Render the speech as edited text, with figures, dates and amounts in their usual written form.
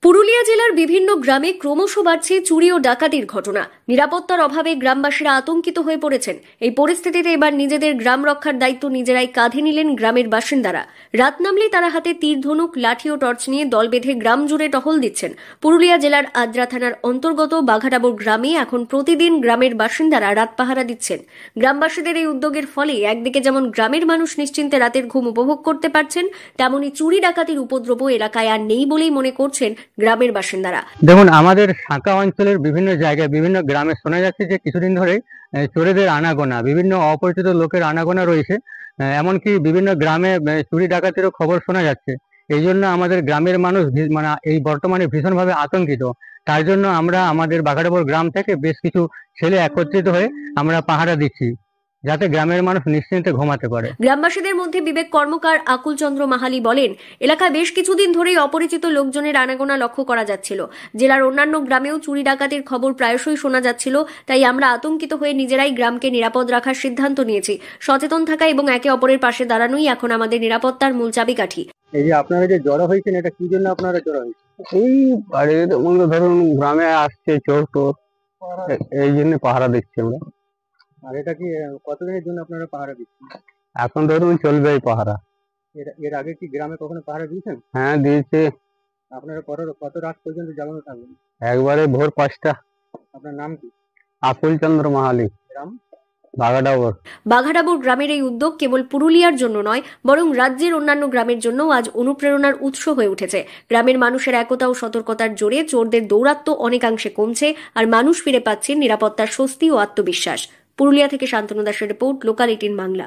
পুরুলিয়া জেলার বিভিন্ন গ্রামে ক্রমশ বাড়ছে চুরি ও ডাকাতির ঘটনা। নিরাপত্তার অভাবে গ্রামবাসীরা আতঙ্কিত হয়ে পড়েছেন। এই পরিস্থিতিতে এবার নিজেদের গ্রাম রক্ষার দায়িত্ব নিজেরাই কাঁধে নিলেন গ্রামের বাসিন্দারা। রাত নামলেই তারা হাতে তীর ধনুক, লাঠি ও টর্চ নিয়ে দল বেঁধে গ্রাম জুড়ে টহল দিচ্ছেন। পুরুলিয়া জেলার আদ্রা থানার অন্তর্গত বাঘাডাবর গ্রামে এখন প্রতিদিন গ্রামের বাসিন্দারা রাত পাহারা দিচ্ছেন। গ্রামবাসীদের এই উদ্যোগের ফলে একদিকে যেমন গ্রামের মানুষ নিশ্চিন্তে রাতের ঘুম উপভোগ করতে পারছেন, তেমনি চুরি ডাকাতির উপদ্রব এলাকায় আর নেই বলেই মনে করছেন গ্রামের বাসিন্দারা। দেখুন, আমাদের ফাঁকা অঞ্চলের বিভিন্ন জায়গায় বিভিন্ন গ্রামে শোনা যাচ্ছে যে কিছুদিন ধরে চোরেদের আনাগোনা, বিভিন্ন অপরিচিত লোকের আনাগোনা রয়েছে। এমনকি বিভিন্ন গ্রামে চুরি ডাকাতিরও খবর শোনা যাচ্ছে। এই জন্য আমাদের গ্রামের মানুষ মানে এই বর্তমানে ভীষণভাবে আতঙ্কিত। তার জন্য আমরা আমাদের বাঘাডাবর গ্রাম থেকে বেশ কিছু ছেলে একত্রিত হয়ে আমরা পাহারা দিচ্ছি, যাতে গ্রামের মানুষ নিশ্চিন্তে ঘুমাতে পারে। গ্রামবাসীদের মধ্যে বিবেক কর্মকার, আকুল চন্দ্র মাহালি বলেন, এলাকায় বেশ কিছুদিন ধরেই অপরিচিত লোকজনের আনাগোনা লক্ষ্য করা যাচ্ছিল। জেলার অন্যান্য গ্রামেও চুরি ডাকাতির খবর প্রায়শই শোনা যাচ্ছিল। তাই আমরা আতঙ্কিত হয়ে নিজেরাই গ্রামকে নিরাপদ রাখার সিদ্ধান্ত নিয়েছি। সচেতন থাকা এবং একে অপরের পাশে দাঁড়ানোই এখন আমাদের নিরাপত্তার মূল চাবিকাঠি। এই যে আপনারা যে জড়ো হয়েছেন, এটা কি জন্য আপনারা জড়ো হয়েছেন? এই বাড়িতে ধরুন গ্রামে আসছে চোর টোর, এই জন্য পাহারা দিচ্ছি আমরা। আর এটা কি কতদিনের জন্য আপনারা পাহারা দিচ্ছেন? এখন ধরুন চলবে এই পাহারা। এর আগে কি গ্রামে কখনো পাহারা দিয়েছেন? হ্যাঁ, দিয়েছে। আপনারা কত রাত পর্যন্ত জাগানো থাকবেন? একবারে ভোর 5টা। আপনার নাম কি? আকুল চন্দ্র মাহালি, গ্রাম বাঘাডাবর। বাঘাডাবর গ্রামের এই উদ্যোগ কেবল পুরুলিয়ার জন্য নয়, বরং রাজ্যের অন্যান্য গ্রামের জন্যও আজ অনুপ্রেরণার উৎস হয়ে উঠেছে। গ্রামের মানুষের একতা ও সতর্কতার জোরে চোরদের দৌরাত্ম্য অনেকাংশে কমছে, আর মানুষ ফিরে পাচ্ছেন নিরাপত্তার স্বস্তি ও আত্মবিশ্বাস। পুরুলিয়া থেকে শান্তনু দাসের রিপোর্ট, লোকাল 18 বাংলা।